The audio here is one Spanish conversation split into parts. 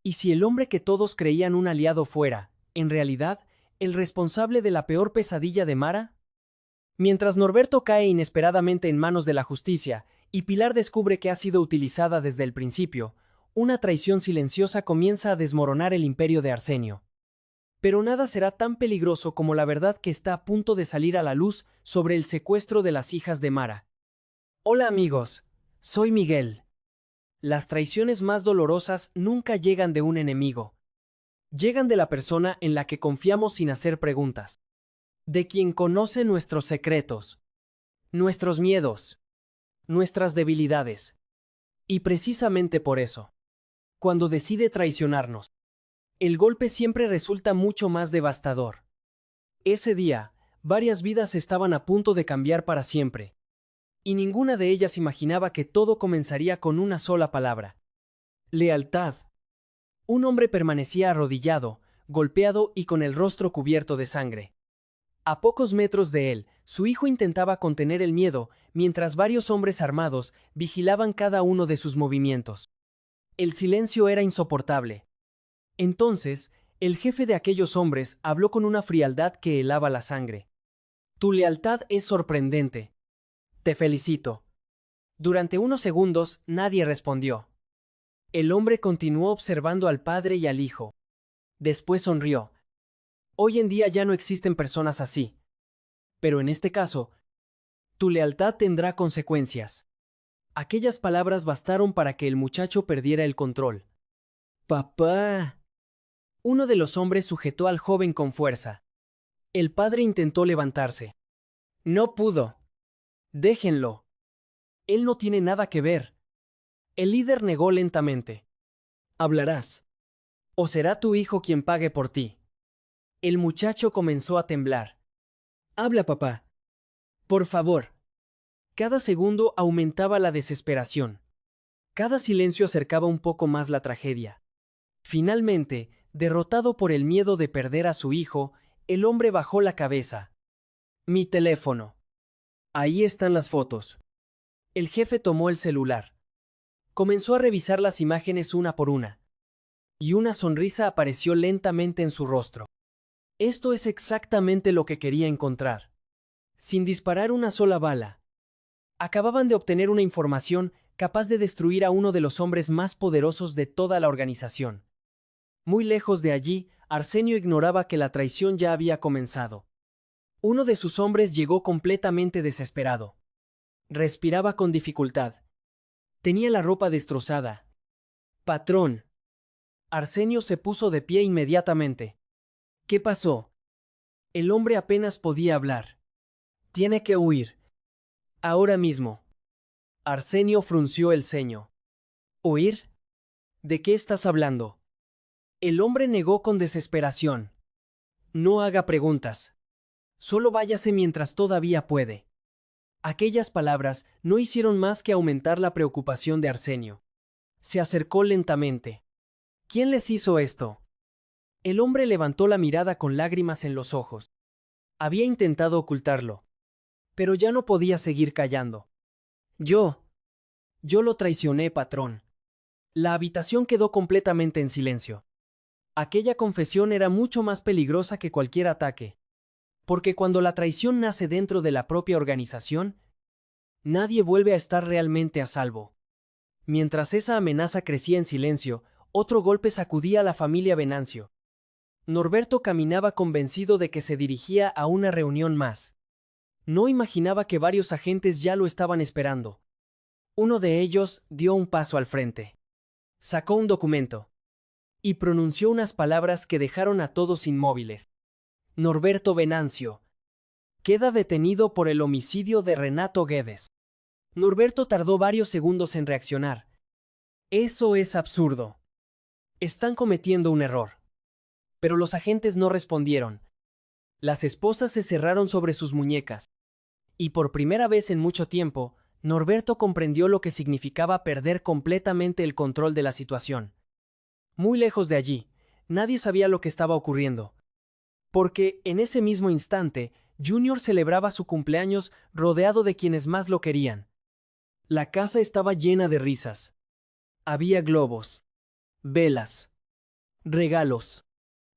¿Y si el hombre que todos creían un aliado fuera, en realidad, el responsable de la peor pesadilla de Mara? Mientras Norberto cae inesperadamente en manos de la justicia y Pilar descubre que ha sido utilizada desde el principio, una traición silenciosa comienza a desmoronar el imperio de Arsenio. Pero nada será tan peligroso como la verdad que está a punto de salir a la luz sobre el secuestro de las hijas de Mara. Hola amigos, soy Miguel. Las traiciones más dolorosas nunca llegan de un enemigo. Llegan de la persona en la que confiamos sin hacer preguntas. De quien conoce nuestros secretos, nuestros miedos, nuestras debilidades. Y precisamente por eso, cuando decide traicionarnos, el golpe siempre resulta mucho más devastador. Ese día, varias vidas estaban a punto de cambiar para siempre, y ninguna de ellas imaginaba que todo comenzaría con una sola palabra: lealtad. Un hombre permanecía arrodillado, golpeado y con el rostro cubierto de sangre. A pocos metros de él, su hijo intentaba contener el miedo, mientras varios hombres armados vigilaban cada uno de sus movimientos. El silencio era insoportable. Entonces, el jefe de aquellos hombres habló con una frialdad que helaba la sangre. Tu lealtad es sorprendente. Te felicito. Durante unos segundos nadie respondió. El hombre continuó observando al padre y al hijo. Después sonrió. Hoy en día ya no existen personas así. Pero en este caso, tu lealtad tendrá consecuencias. Aquellas palabras bastaron para que el muchacho perdiera el control. ¡Papá! Uno de los hombres sujetó al joven con fuerza. El padre intentó levantarse. No pudo. Déjenlo. Él no tiene nada que ver. El líder negó lentamente. Hablarás. O será tu hijo quien pague por ti. El muchacho comenzó a temblar. Habla, papá. Por favor. Cada segundo aumentaba la desesperación. Cada silencio acercaba un poco más la tragedia. Finalmente, derrotado por el miedo de perder a su hijo, el hombre bajó la cabeza. Mi teléfono. Ahí están las fotos. El jefe tomó el celular. Comenzó a revisar las imágenes una por una. Y una sonrisa apareció lentamente en su rostro. Esto es exactamente lo que quería encontrar. Sin disparar una sola bala. Acababan de obtener una información capaz de destruir a uno de los hombres más poderosos de toda la organización. Muy lejos de allí, Arsenio ignoraba que la traición ya había comenzado. Uno de sus hombres llegó completamente desesperado. Respiraba con dificultad. Tenía la ropa destrozada. Patrón. Arsenio se puso de pie inmediatamente. ¿Qué pasó? El hombre apenas podía hablar. Tiene que huir. Ahora mismo. Arsenio frunció el ceño. ¿Huir? ¿De qué estás hablando? El hombre negó con desesperación. No haga preguntas. Solo váyase mientras todavía puede. Aquellas palabras no hicieron más que aumentar la preocupación de Arsenio. Se acercó lentamente. ¿Quién les hizo esto? El hombre levantó la mirada con lágrimas en los ojos. Había intentado ocultarlo, pero ya no podía seguir callando. Yo lo traicioné, patrón. La habitación quedó completamente en silencio. Aquella confesión era mucho más peligrosa que cualquier ataque, porque cuando la traición nace dentro de la propia organización, nadie vuelve a estar realmente a salvo. Mientras esa amenaza crecía en silencio, otro golpe sacudía a la familia Venancio. Norberto caminaba convencido de que se dirigía a una reunión más. No imaginaba que varios agentes ya lo estaban esperando. Uno de ellos dio un paso al frente. Sacó un documento y pronunció unas palabras que dejaron a todos inmóviles. Norberto Venancio queda detenido por el homicidio de Renato Guedes. Norberto tardó varios segundos en reaccionar. Eso es absurdo. Están cometiendo un error. Pero los agentes no respondieron. Las esposas se cerraron sobre sus muñecas. Y por primera vez en mucho tiempo, Norberto comprendió lo que significaba perder completamente el control de la situación. Muy lejos de allí, nadie sabía lo que estaba ocurriendo. Porque, en ese mismo instante, Junior celebraba su cumpleaños rodeado de quienes más lo querían. La casa estaba llena de risas. Había globos, velas, Regalos.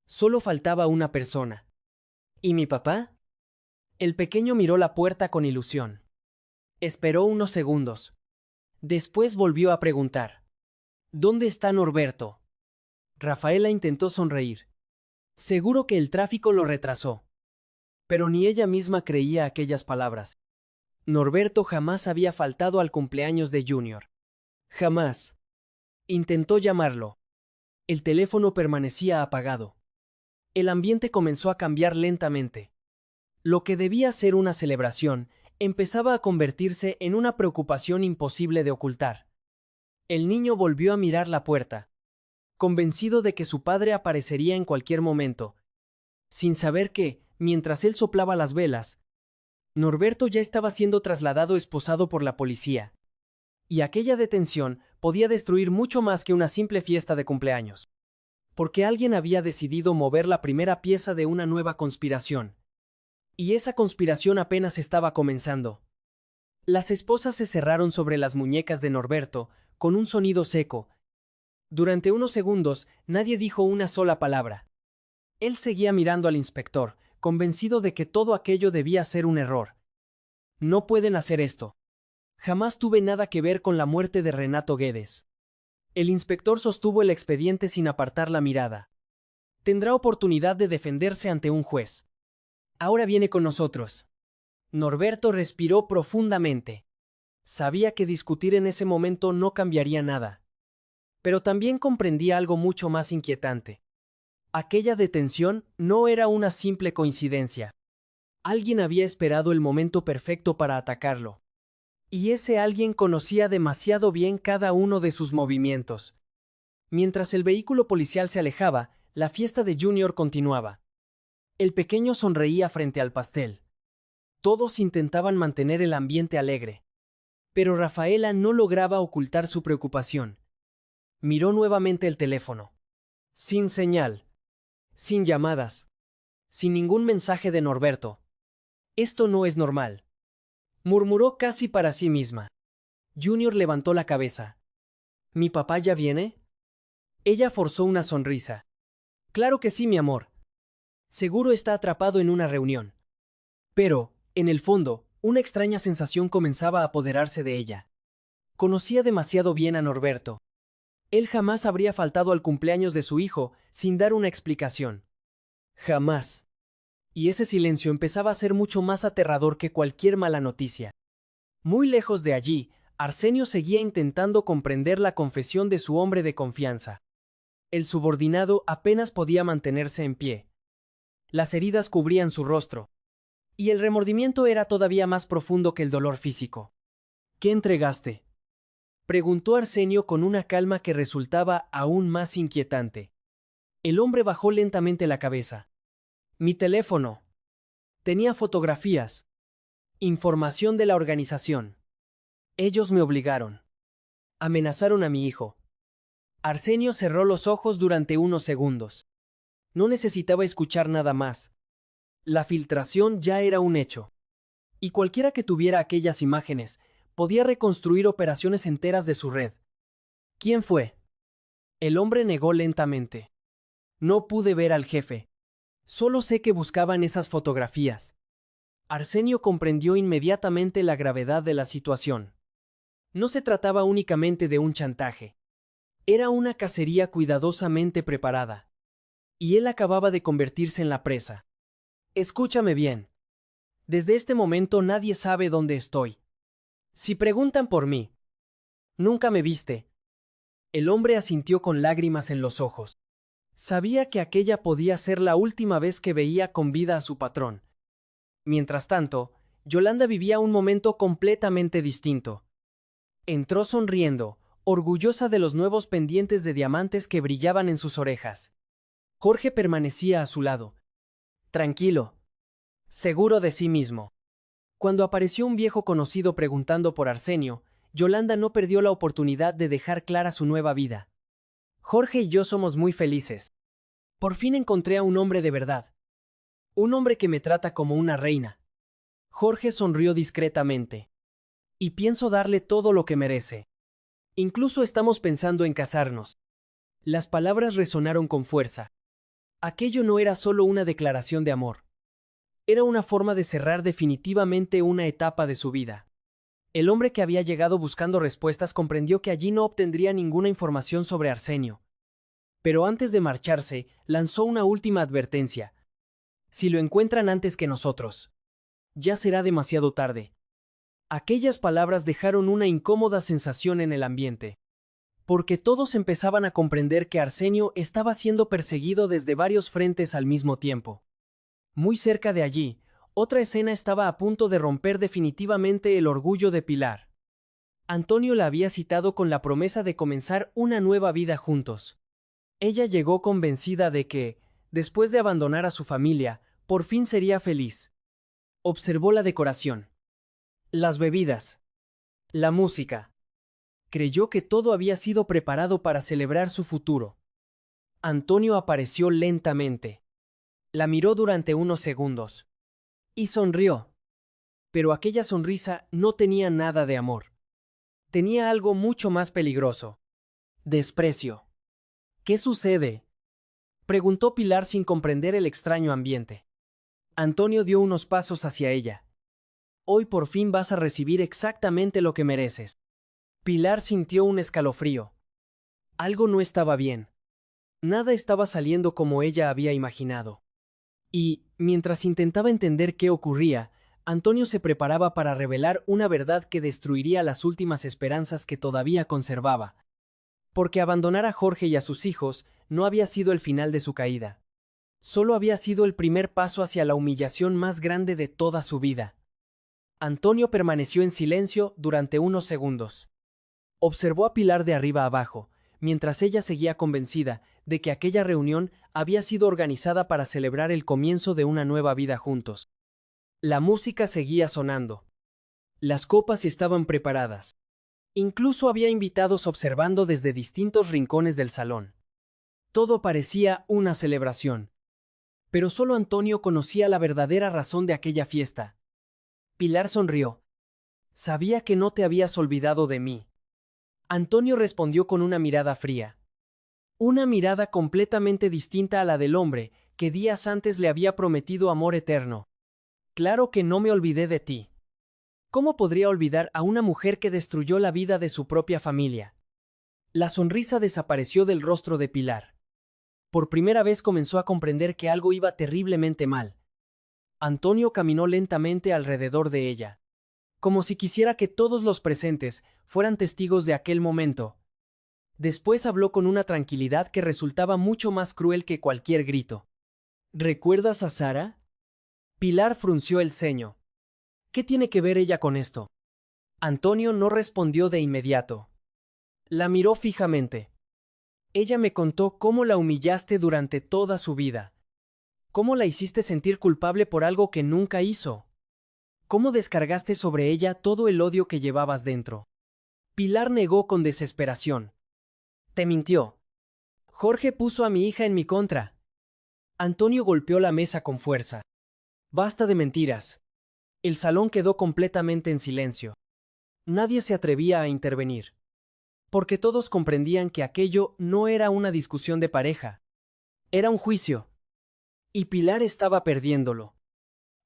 Solo faltaba una persona. ¿Y mi papá? El pequeño miró la puerta con ilusión. Esperó unos segundos. Después volvió a preguntar. ¿Dónde está Norberto? Rafaela intentó sonreír. Seguro que el tráfico lo retrasó. Pero ni ella misma creía aquellas palabras. Norberto jamás había faltado al cumpleaños de Junior. Jamás. Intentó llamarlo. El teléfono permanecía apagado. El ambiente comenzó a cambiar lentamente. Lo que debía ser una celebración empezaba a convertirse en una preocupación imposible de ocultar. El niño volvió a mirar la puerta, convencido de que su padre aparecería en cualquier momento, sin saber que, mientras él soplaba las velas, Norberto ya estaba siendo trasladado esposado por la policía. Y aquella detención podía destruir mucho más que una simple fiesta de cumpleaños. Porque alguien había decidido mover la primera pieza de una nueva conspiración. Y esa conspiración apenas estaba comenzando. Las esposas se cerraron sobre las muñecas de Norberto con un sonido seco. Durante unos segundos nadie dijo una sola palabra. Él seguía mirando al inspector, convencido de que todo aquello debía ser un error. No pueden hacer esto. Jamás tuve nada que ver con la muerte de Renato Guedes. El inspector sostuvo el expediente sin apartar la mirada. Tendrá oportunidad de defenderse ante un juez. Ahora viene con nosotros. Norberto respiró profundamente. Sabía que discutir en ese momento no cambiaría nada. Pero también comprendía algo mucho más inquietante. Aquella detención no era una simple coincidencia. Alguien había esperado el momento perfecto para atacarlo. Y ese alguien conocía demasiado bien cada uno de sus movimientos. Mientras el vehículo policial se alejaba, la fiesta de Junior continuaba. El pequeño sonreía frente al pastel. Todos intentaban mantener el ambiente alegre. Pero Rafaela no lograba ocultar su preocupación. Miró nuevamente el teléfono. Sin señal. Sin llamadas. Sin ningún mensaje de Norberto. Esto no es normal. Murmuró casi para sí misma. Junior levantó la cabeza. ¿Mi papá ya viene? Ella forzó una sonrisa. Claro que sí, mi amor. Seguro está atrapado en una reunión. Pero, en el fondo, una extraña sensación comenzaba a apoderarse de ella. Conocía demasiado bien a Norberto. Él jamás habría faltado al cumpleaños de su hijo sin dar una explicación. Jamás. Y ese silencio empezaba a ser mucho más aterrador que cualquier mala noticia. Muy lejos de allí, Arsenio seguía intentando comprender la confesión de su hombre de confianza. El subordinado apenas podía mantenerse en pie. Las heridas cubrían su rostro. Y el remordimiento era todavía más profundo que el dolor físico. ¿Qué entregaste?, preguntó Arsenio con una calma que resultaba aún más inquietante. El hombre bajó lentamente la cabeza. Mi teléfono. Tenía fotografías. Información de la organización. Ellos me obligaron. Amenazaron a mi hijo. Arsenio cerró los ojos durante unos segundos. No necesitaba escuchar nada más. La filtración ya era un hecho. Y cualquiera que tuviera aquellas imágenes podía reconstruir operaciones enteras de su red. ¿Quién fue? El hombre negó lentamente. No pude ver al jefe. Solo sé que buscaban esas fotografías. Arsenio comprendió inmediatamente la gravedad de la situación. No se trataba únicamente de un chantaje. Era una cacería cuidadosamente preparada. Y él acababa de convertirse en la presa. Escúchame bien. Desde este momento nadie sabe dónde estoy. Si preguntan por mí, nunca me viste. El hombre asintió con lágrimas en los ojos. Sabía que aquella podía ser la última vez que veía con vida a su patrón. Mientras tanto, Yolanda vivía un momento completamente distinto. Entró sonriendo, orgullosa de los nuevos pendientes de diamantes que brillaban en sus orejas. Jorge permanecía a su lado. Tranquilo. Seguro de sí mismo. Cuando apareció un viejo conocido preguntando por Arsenio, Yolanda no perdió la oportunidad de dejar clara su nueva vida. Jorge y yo somos muy felices. Por fin encontré a un hombre de verdad. Un hombre que me trata como una reina. Jorge sonrió discretamente. Y pienso darle todo lo que merece. Incluso estamos pensando en casarnos. Las palabras resonaron con fuerza. Aquello no era solo una declaración de amor. Era una forma de cerrar definitivamente una etapa de su vida. El hombre que había llegado buscando respuestas comprendió que allí no obtendría ninguna información sobre Arsenio. Pero antes de marcharse, lanzó una última advertencia. Si lo encuentran antes que nosotros, ya será demasiado tarde. Aquellas palabras dejaron una incómoda sensación en el ambiente, porque todos empezaban a comprender que Arsenio estaba siendo perseguido desde varios frentes al mismo tiempo. Muy cerca de allí, otra escena estaba a punto de romper definitivamente el orgullo de Pilar. Antonio la había citado con la promesa de comenzar una nueva vida juntos. Ella llegó convencida de que, después de abandonar a su familia, por fin sería feliz. Observó la decoración, las bebidas, la música. Creyó que todo había sido preparado para celebrar su futuro. Antonio apareció lentamente. La miró durante unos segundos. Y sonrió. Pero aquella sonrisa no tenía nada de amor. Tenía algo mucho más peligroso. Desprecio. ¿Qué sucede?, preguntó Pilar sin comprender el extraño ambiente. Antonio dio unos pasos hacia ella. Hoy por fin vas a recibir exactamente lo que mereces. Pilar sintió un escalofrío. Algo no estaba bien. Nada estaba saliendo como ella había imaginado. Y, mientras intentaba entender qué ocurría, Antonio se preparaba para revelar una verdad que destruiría las últimas esperanzas que todavía conservaba. Porque abandonar a Jorge y a sus hijos no había sido el final de su caída. Solo había sido el primer paso hacia la humillación más grande de toda su vida. Antonio permaneció en silencio durante unos segundos. Observó a Pilar de arriba abajo, mientras ella seguía convencida de que aquella reunión había sido organizada para celebrar el comienzo de una nueva vida juntos. La música seguía sonando. Las copas estaban preparadas. Incluso había invitados observando desde distintos rincones del salón. Todo parecía una celebración. Pero solo Antonio conocía la verdadera razón de aquella fiesta. Pilar sonrió. Sabía que no te habías olvidado de mí. Antonio respondió con una mirada fría. Una mirada completamente distinta a la del hombre que días antes le había prometido amor eterno. Claro que no me olvidé de ti. ¿Cómo podría olvidar a una mujer que destruyó la vida de su propia familia? La sonrisa desapareció del rostro de Pilar. Por primera vez comenzó a comprender que algo iba terriblemente mal. Antonio caminó lentamente alrededor de ella, como si quisiera que todos los presentes fueran testigos de aquel momento. Después habló con una tranquilidad que resultaba mucho más cruel que cualquier grito. ¿Recuerdas a Sara? Pilar frunció el ceño. ¿Qué tiene que ver ella con esto? Antonio no respondió de inmediato. La miró fijamente. Ella me contó cómo la humillaste durante toda su vida. Cómo la hiciste sentir culpable por algo que nunca hizo. Cómo descargaste sobre ella todo el odio que llevabas dentro. Pilar negó con desesperación. Te mintió. Jorge puso a mi hija en mi contra. Antonio golpeó la mesa con fuerza. Basta de mentiras. El salón quedó completamente en silencio. Nadie se atrevía a intervenir. Porque todos comprendían que aquello no era una discusión de pareja. Era un juicio. Y Pilar estaba perdiéndolo.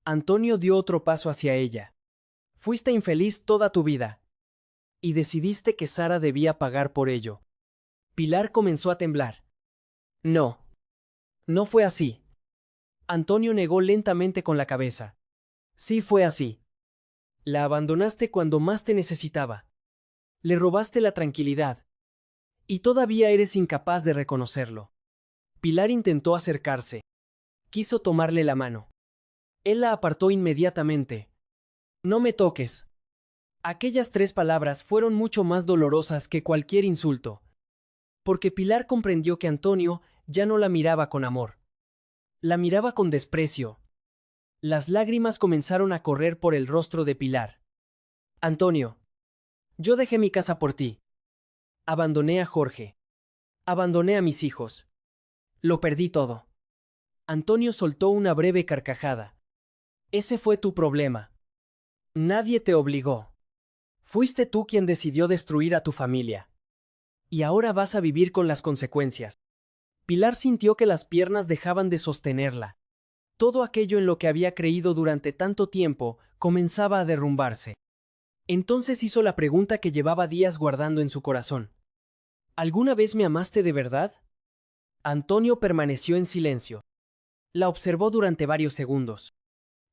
Antonio dio otro paso hacia ella. Fuiste infeliz toda tu vida. Y decidiste que Sara debía pagar por ello. Pilar comenzó a temblar. No. No fue así. Antonio negó lentamente con la cabeza. Sí fue así. La abandonaste cuando más te necesitaba. Le robaste la tranquilidad. Y todavía eres incapaz de reconocerlo. Pilar intentó acercarse. Quiso tomarle la mano. Él la apartó inmediatamente. No me toques. Aquellas 3 palabras fueron mucho más dolorosas que cualquier insulto. Porque Pilar comprendió que Antonio ya no la miraba con amor. La miraba con desprecio. Las lágrimas comenzaron a correr por el rostro de Pilar. Antonio, yo dejé mi casa por ti. Abandoné a Jorge. Abandoné a mis hijos. Lo perdí todo. Antonio soltó una breve carcajada. Ese fue tu problema. Nadie te obligó. Fuiste tú quien decidió destruir a tu familia. Y ahora vas a vivir con las consecuencias. Pilar sintió que las piernas dejaban de sostenerla. Todo aquello en lo que había creído durante tanto tiempo comenzaba a derrumbarse. Entonces hizo la pregunta que llevaba días guardando en su corazón. ¿Alguna vez me amaste de verdad? Antonio permaneció en silencio. La observó durante varios segundos.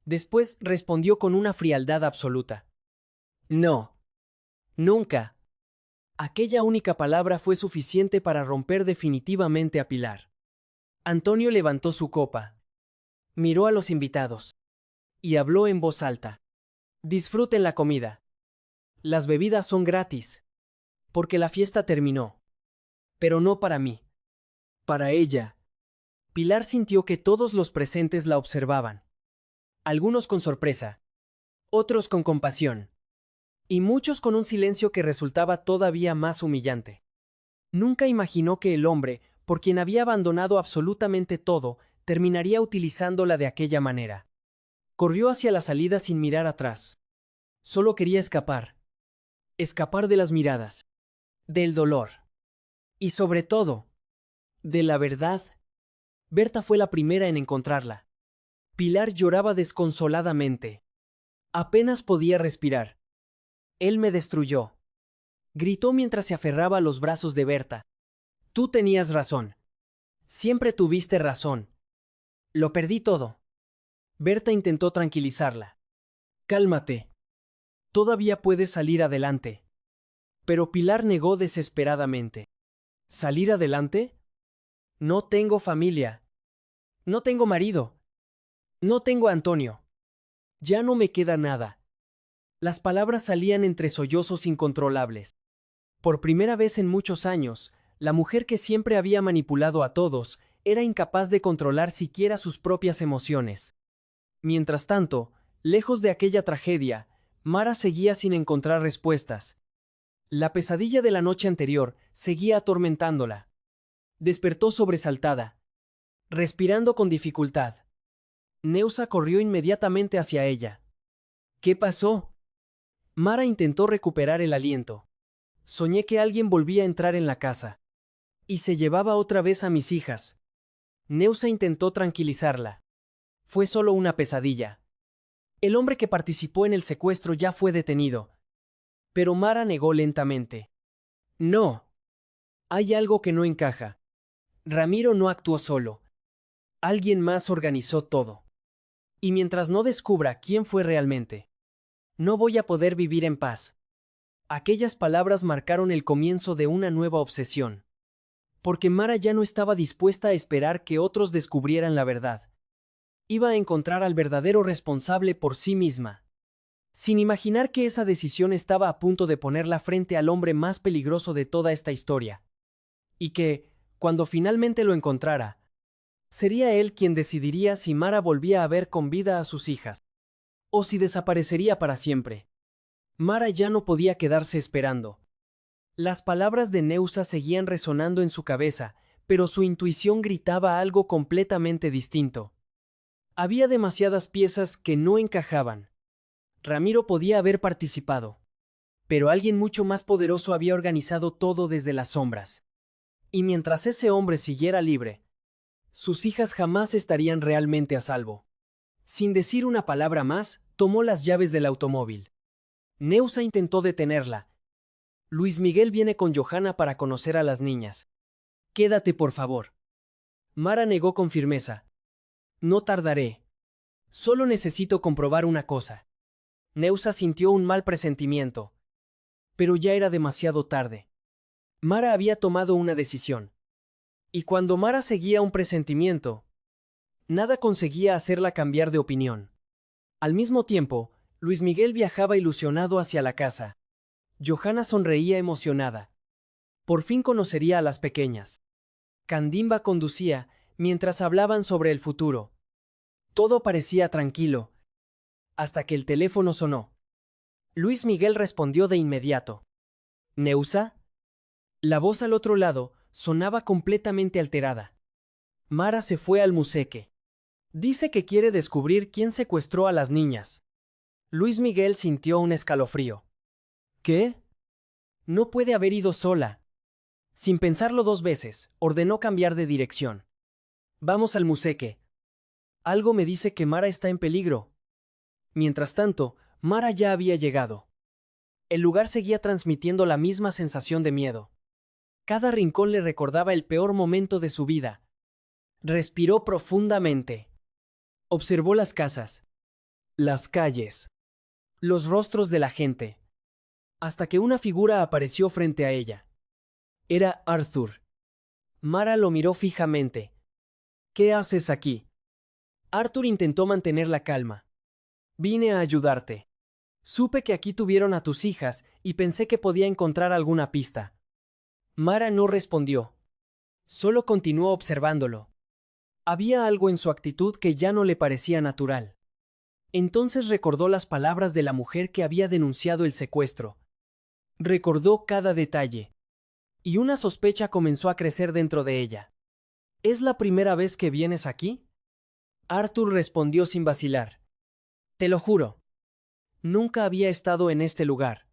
Después respondió con una frialdad absoluta. No. Nunca. Aquella única palabra fue suficiente para romper definitivamente a Pilar. Antonio levantó su copa. Miró a los invitados. Y habló en voz alta. Disfruten la comida. Las bebidas son gratis. Porque la fiesta terminó. Pero no para mí. Para ella. Pilar sintió que todos los presentes la observaban. Algunos con sorpresa. Otros con compasión. Y muchos con un silencio que resultaba todavía más humillante. Nunca imaginó que el hombre, por quien había abandonado absolutamente todo, terminaría utilizándola de aquella manera. Corrió hacia la salida sin mirar atrás. Solo quería escapar. Escapar de las miradas. Del dolor. Y sobre todo, de la verdad. Berta fue la primera en encontrarla. Pilar lloraba desconsoladamente. Apenas podía respirar. Él me destruyó. Gritó mientras se aferraba a los brazos de Berta. Tú tenías razón. Siempre tuviste razón. Lo perdí todo. Berta intentó tranquilizarla. Cálmate. Todavía puedes salir adelante. Pero Pilar negó desesperadamente. ¿Salir adelante? No tengo familia. No tengo marido. No tengo a Antonio. Ya no me queda nada. Las palabras salían entre sollozos incontrolables. Por primera vez en muchos años, la mujer que siempre había manipulado a todos era incapaz de controlar siquiera sus propias emociones. Mientras tanto, lejos de aquella tragedia, Mara seguía sin encontrar respuestas. La pesadilla de la noche anterior seguía atormentándola. Despertó sobresaltada, respirando con dificultad. Neusa corrió inmediatamente hacia ella. ¿Qué pasó? Mara intentó recuperar el aliento. Soñé que alguien volvía a entrar en la casa. Y se llevaba otra vez a mis hijas. Neusa intentó tranquilizarla. Fue solo una pesadilla. El hombre que participó en el secuestro ya fue detenido. Pero Mara negó lentamente. No. Hay algo que no encaja. Ramiro no actuó solo. Alguien más organizó todo. Y mientras no descubra quién fue realmente, no voy a poder vivir en paz. Aquellas palabras marcaron el comienzo de una nueva obsesión. Porque Mara ya no estaba dispuesta a esperar que otros descubrieran la verdad. Iba a encontrar al verdadero responsable por sí misma. Sin imaginar que esa decisión estaba a punto de ponerla frente al hombre más peligroso de toda esta historia. Y que, cuando finalmente lo encontrara, sería él quien decidiría si Mara volvía a ver con vida a sus hijas, o si desaparecería para siempre. Mara ya no podía quedarse esperando. Las palabras de Neusa seguían resonando en su cabeza, pero su intuición gritaba algo completamente distinto. Había demasiadas piezas que no encajaban. Ramiro podía haber participado, pero alguien mucho más poderoso había organizado todo desde las sombras. Y mientras ese hombre siguiera libre, sus hijas jamás estarían realmente a salvo. Sin decir una palabra más, tomó las llaves del automóvil. Neusa intentó detenerla. Luis Miguel viene con Johanna para conocer a las niñas. Quédate, por favor. Mara negó con firmeza. No tardaré. Solo necesito comprobar una cosa. Neusa sintió un mal presentimiento. Pero ya era demasiado tarde. Mara había tomado una decisión. Y cuando Mara seguía un presentimiento, nada conseguía hacerla cambiar de opinión. Al mismo tiempo, Luis Miguel viajaba ilusionado hacia la casa. Johanna sonreía emocionada. Por fin conocería a las pequeñas. Candimba conducía, mientras hablaban sobre el futuro. Todo parecía tranquilo, hasta que el teléfono sonó. Luis Miguel respondió de inmediato. ¿Neusa? La voz al otro lado sonaba completamente alterada. Mara se fue al museque. Dice que quiere descubrir quién secuestró a las niñas. Luis Miguel sintió un escalofrío. ¿Qué? No puede haber ido sola. Sin pensarlo dos veces, ordenó cambiar de dirección. Vamos al museque. Algo me dice que Mara está en peligro. Mientras tanto, Mara ya había llegado. El lugar seguía transmitiendo la misma sensación de miedo. Cada rincón le recordaba el peor momento de su vida. Respiró profundamente. Observó las casas, las calles, los rostros de la gente, hasta que una figura apareció frente a ella. Era Arthur. Mara lo miró fijamente. ¿Qué haces aquí? Arthur intentó mantener la calma. Vine a ayudarte. Supe que aquí tuvieron a tus hijas y pensé que podía encontrar alguna pista. Mara no respondió. Solo continuó observándolo. Había algo en su actitud que ya no le parecía natural. Entonces recordó las palabras de la mujer que había denunciado el secuestro. Recordó cada detalle. Y una sospecha comenzó a crecer dentro de ella. ¿Es la primera vez que vienes aquí? Arthur respondió sin vacilar. Te lo juro. Nunca había estado en este lugar.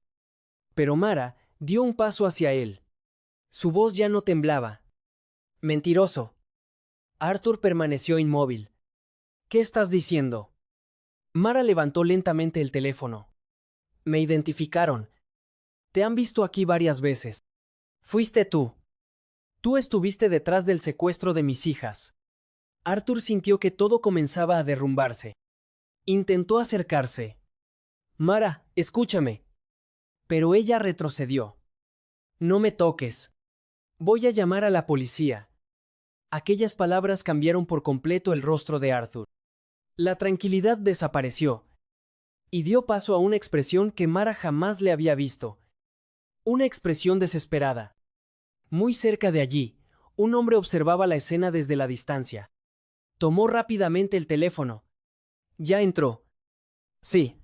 Pero Mara dio un paso hacia él. Su voz ya no temblaba. Mentiroso. Arthur permaneció inmóvil. ¿Qué estás diciendo? Mara levantó lentamente el teléfono. Me identificaron. Te han visto aquí varias veces. Fuiste tú. Tú estuviste detrás del secuestro de mis hijas. Arthur sintió que todo comenzaba a derrumbarse. Intentó acercarse. Mara, escúchame. Pero ella retrocedió. No me toques. Voy a llamar a la policía. Aquellas palabras cambiaron por completo el rostro de Arthur. La tranquilidad desapareció. Y dio paso a una expresión que Mara jamás le había visto. Una expresión desesperada. Muy cerca de allí, un hombre observaba la escena desde la distancia. Tomó rápidamente el teléfono. Ya entró. Sí.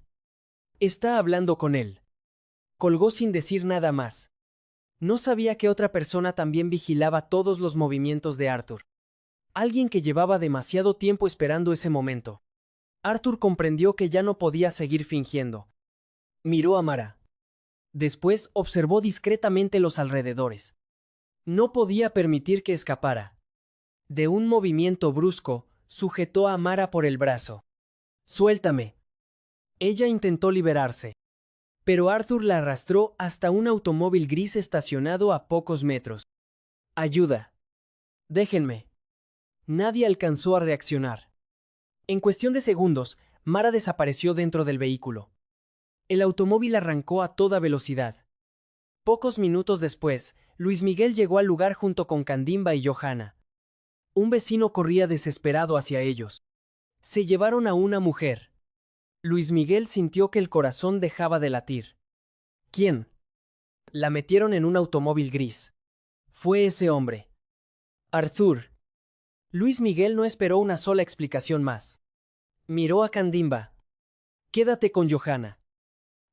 Está hablando con él. Colgó sin decir nada más. No sabía que otra persona también vigilaba todos los movimientos de Arthur. Alguien que llevaba demasiado tiempo esperando ese momento. Arthur comprendió que ya no podía seguir fingiendo. Miró a Mara. Después observó discretamente los alrededores. No podía permitir que escapara. De un movimiento brusco, sujetó a Mara por el brazo. Suéltame. Ella intentó liberarse. Pero Arthur la arrastró hasta un automóvil gris estacionado a pocos metros. Ayuda. Déjenme. Nadie alcanzó a reaccionar. En cuestión de segundos, Mara desapareció dentro del vehículo. El automóvil arrancó a toda velocidad. Pocos minutos después, Luis Miguel llegó al lugar junto con Candimba y Johanna. Un vecino corría desesperado hacia ellos. Se llevaron a una mujer. Luis Miguel sintió que el corazón dejaba de latir. ¿Quién? La metieron en un automóvil gris. Fue ese hombre. Arthur. Luis Miguel no esperó una sola explicación más. Miró a Candimba. Quédate con Johanna.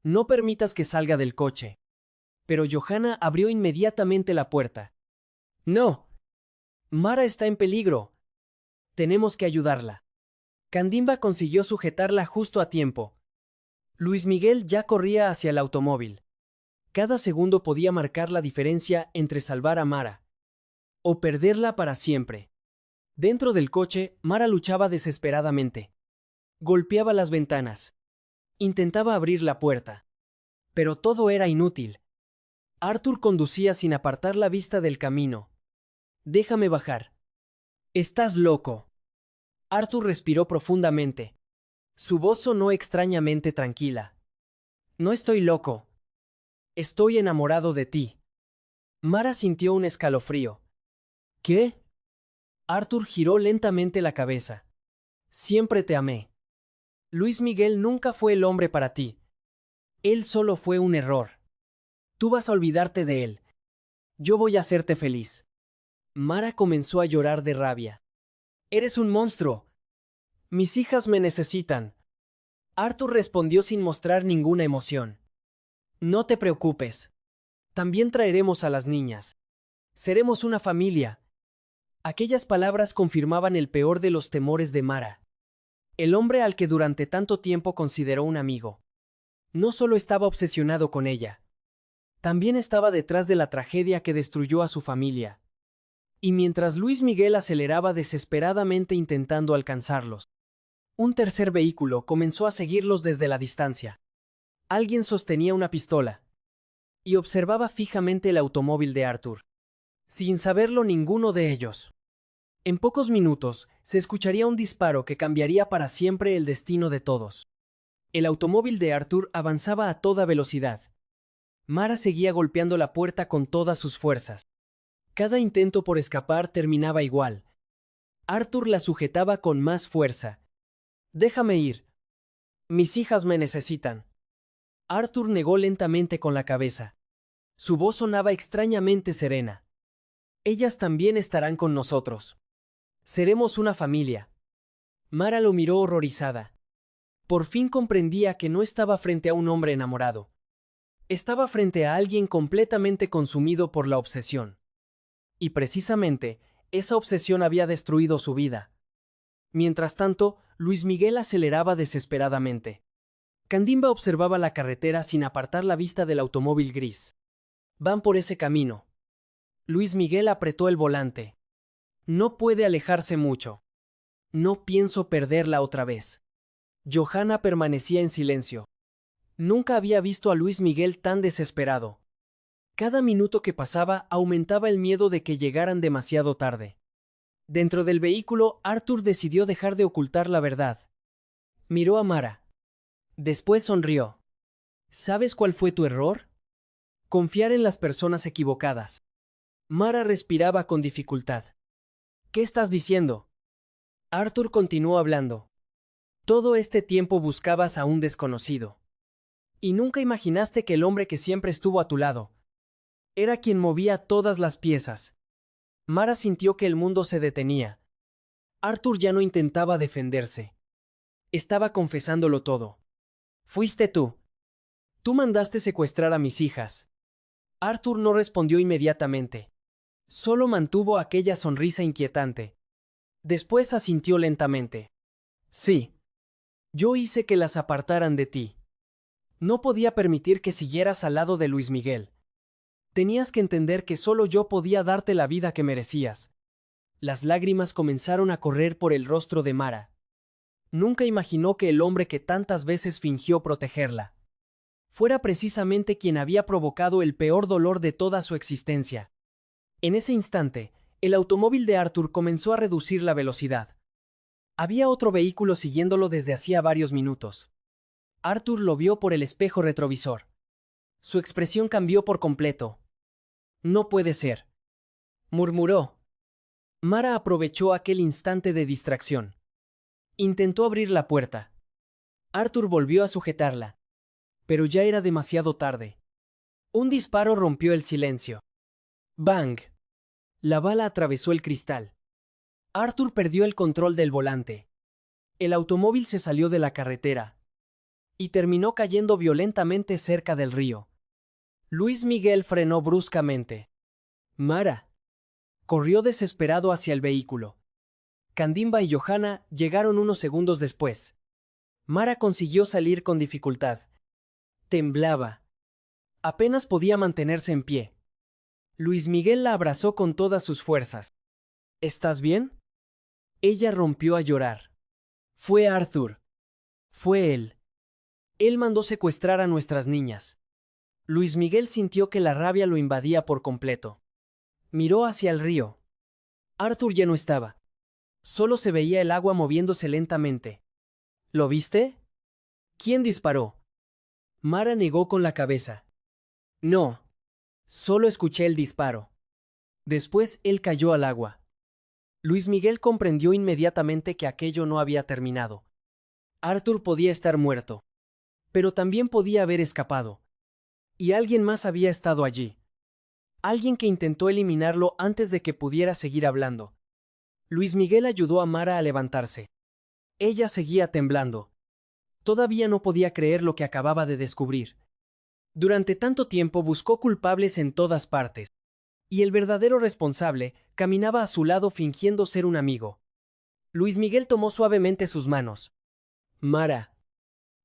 No permitas que salga del coche. Pero Johanna abrió inmediatamente la puerta. No. Mara está en peligro. Tenemos que ayudarla. Candimba consiguió sujetarla justo a tiempo. Luis Miguel ya corría hacia el automóvil. Cada segundo podía marcar la diferencia entre salvar a Mara o perderla para siempre. Dentro del coche, Mara luchaba desesperadamente. Golpeaba las ventanas. Intentaba abrir la puerta. Pero todo era inútil. Arthur conducía sin apartar la vista del camino. Déjame bajar. Estás loco. Arthur respiró profundamente. Su voz sonó extrañamente tranquila. No estoy loco. Estoy enamorado de ti. Mara sintió un escalofrío. ¿Qué? Arthur giró lentamente la cabeza. Siempre te amé. Luis Miguel nunca fue el hombre para ti. Él solo fue un error. Tú vas a olvidarte de él. Yo voy a hacerte feliz. Mara comenzó a llorar de rabia. Eres un monstruo. Mis hijas me necesitan. Arthur respondió sin mostrar ninguna emoción. No te preocupes. También traeremos a las niñas. Seremos una familia. Aquellas palabras confirmaban el peor de los temores de Mara. El hombre al que durante tanto tiempo consideró un amigo. No solo estaba obsesionado con ella. También estaba detrás de la tragedia que destruyó a su familia. Y mientras Luis Miguel aceleraba desesperadamente intentando alcanzarlos, un tercer vehículo comenzó a seguirlos desde la distancia. Alguien sostenía una pistola y observaba fijamente el automóvil de Arthur. Sin saberlo ninguno de ellos. En pocos minutos, se escucharía un disparo que cambiaría para siempre el destino de todos. El automóvil de Arthur avanzaba a toda velocidad. Mara seguía golpeando la puerta con todas sus fuerzas. Cada intento por escapar terminaba igual. Arthur la sujetaba con más fuerza. «Déjame ir. Mis hijas me necesitan». Arthur negó lentamente con la cabeza. Su voz sonaba extrañamente serena. «Ellas también estarán con nosotros. Seremos una familia». Mara lo miró horrorizada. Por fin comprendía que no estaba frente a un hombre enamorado. Estaba frente a alguien completamente consumido por la obsesión. Y precisamente, esa obsesión había destruido su vida. Mientras tanto, Luis Miguel aceleraba desesperadamente. Candimba observaba la carretera sin apartar la vista del automóvil gris. «Van por ese camino». Luis Miguel apretó el volante. «No puede alejarse mucho. No pienso perderla otra vez». Johanna permanecía en silencio. Nunca había visto a Luis Miguel tan desesperado. Cada minuto que pasaba aumentaba el miedo de que llegaran demasiado tarde. Dentro del vehículo, Arthur decidió dejar de ocultar la verdad. Miró a Mara. Después sonrió. ¿Sabes cuál fue tu error? Confiar en las personas equivocadas. Mara respiraba con dificultad. ¿Qué estás diciendo? Arthur continuó hablando. Todo este tiempo buscabas a un desconocido. Y nunca imaginaste que el hombre que siempre estuvo a tu lado era quien movía todas las piezas. Mara sintió que el mundo se detenía. Arthur ya no intentaba defenderse. Estaba confesándolo todo. Fuiste tú. Tú mandaste secuestrar a mis hijas. Arthur no respondió inmediatamente. Solo mantuvo aquella sonrisa inquietante. Después asintió lentamente. Sí. Yo hice que las apartaran de ti. No podía permitir que siguieras al lado de Luis Miguel. Tenías que entender que solo yo podía darte la vida que merecías. Las lágrimas comenzaron a correr por el rostro de Mara. Nunca imaginó que el hombre que tantas veces fingió protegerla fuera precisamente quien había provocado el peor dolor de toda su existencia. En ese instante, el automóvil de Arthur comenzó a reducir la velocidad. Había otro vehículo siguiéndolo desde hacía varios minutos. Arthur lo vio por el espejo retrovisor. Su expresión cambió por completo. «No puede ser», murmuró. Mara aprovechó aquel instante de distracción. Intentó abrir la puerta. Arthur volvió a sujetarla. Pero ya era demasiado tarde. Un disparo rompió el silencio. ¡Bang! La bala atravesó el cristal. Arthur perdió el control del volante. El automóvil se salió de la carretera y terminó cayendo violentamente cerca del río. Luis Miguel frenó bruscamente. Mara corrió desesperado hacia el vehículo. Candimba y Johanna llegaron unos segundos después. Mara consiguió salir con dificultad. Temblaba. Apenas podía mantenerse en pie. Luis Miguel la abrazó con todas sus fuerzas. ¿Estás bien? Ella rompió a llorar. Fue Arthur. Fue él. Él mandó secuestrar a nuestras niñas. Luis Miguel sintió que la rabia lo invadía por completo. Miró hacia el río. Arthur ya no estaba. Solo se veía el agua moviéndose lentamente. ¿Lo viste? ¿Quién disparó? Mara negó con la cabeza. No. Solo escuché el disparo. Después él cayó al agua. Luis Miguel comprendió inmediatamente que aquello no había terminado. Arthur podía estar muerto. Pero también podía haber escapado. Y alguien más había estado allí. Alguien que intentó eliminarlo antes de que pudiera seguir hablando. Luis Miguel ayudó a Mara a levantarse. Ella seguía temblando. Todavía no podía creer lo que acababa de descubrir. Durante tanto tiempo buscó culpables en todas partes. Y el verdadero responsable caminaba a su lado fingiendo ser un amigo. Luis Miguel tomó suavemente sus manos. Mara.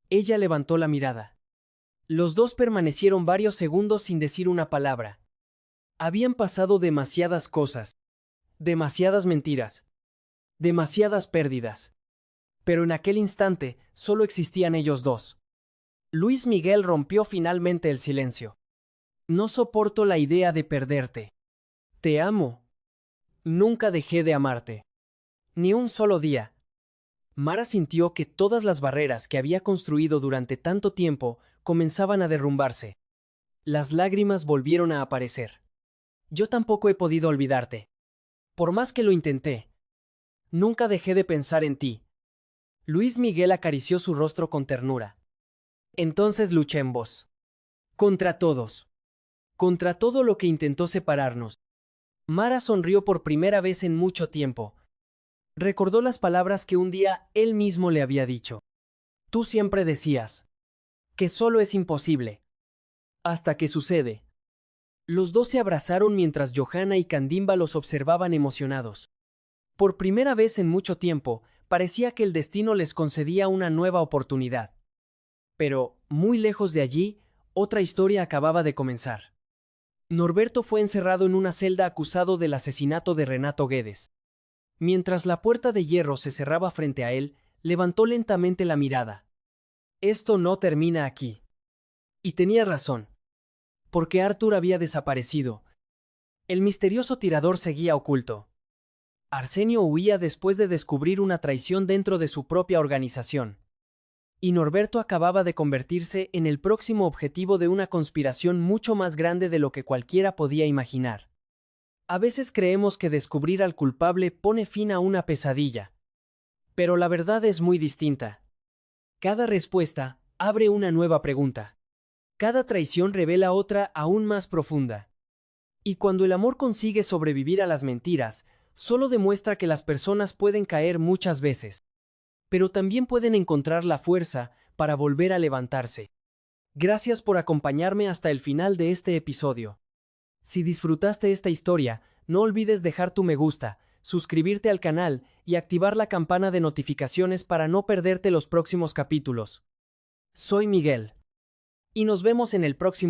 Ella levantó la mirada. Los dos permanecieron varios segundos sin decir una palabra. Habían pasado demasiadas cosas, demasiadas mentiras, demasiadas pérdidas. Pero en aquel instante solo existían ellos dos. Luis Miguel rompió finalmente el silencio. No soporto la idea de perderte. Te amo. Nunca dejé de amarte. Ni un solo día. Mara sintió que todas las barreras que había construido durante tanto tiempo comenzaban a derrumbarse. Las lágrimas volvieron a aparecer. Yo tampoco he podido olvidarte. Por más que lo intenté. Nunca dejé de pensar en ti. Luis Miguel acarició su rostro con ternura. Entonces luché en voz. Contra todos. Contra todo lo que intentó separarnos. Mara sonrió por primera vez en mucho tiempo. Recordó las palabras que un día él mismo le había dicho. Tú siempre decías que solo es imposible. Hasta que sucede. Los dos se abrazaron mientras Johanna y Candimba los observaban emocionados. Por primera vez en mucho tiempo, parecía que el destino les concedía una nueva oportunidad. Pero, muy lejos de allí, otra historia acababa de comenzar. Norberto fue encerrado en una celda acusado del asesinato de Renato Guedes. Mientras la puerta de hierro se cerraba frente a él, levantó lentamente la mirada. Esto no termina aquí. Y tenía razón. Porque Arthur había desaparecido. El misterioso tirador seguía oculto. Arsenio huía después de descubrir una traición dentro de su propia organización. Y Norberto acababa de convertirse en el próximo objetivo de una conspiración mucho más grande de lo que cualquiera podía imaginar. A veces creemos que descubrir al culpable pone fin a una pesadilla. Pero la verdad es muy distinta. Cada respuesta abre una nueva pregunta. Cada traición revela otra aún más profunda. Y cuando el amor consigue sobrevivir a las mentiras, solo demuestra que las personas pueden caer muchas veces, pero también pueden encontrar la fuerza para volver a levantarse. Gracias por acompañarme hasta el final de este episodio. Si disfrutaste esta historia, no olvides dejar tu me gusta, suscribirte al canal y activar la campana de notificaciones para no perderte los próximos capítulos. Soy Miguel. Y nos vemos en el próximo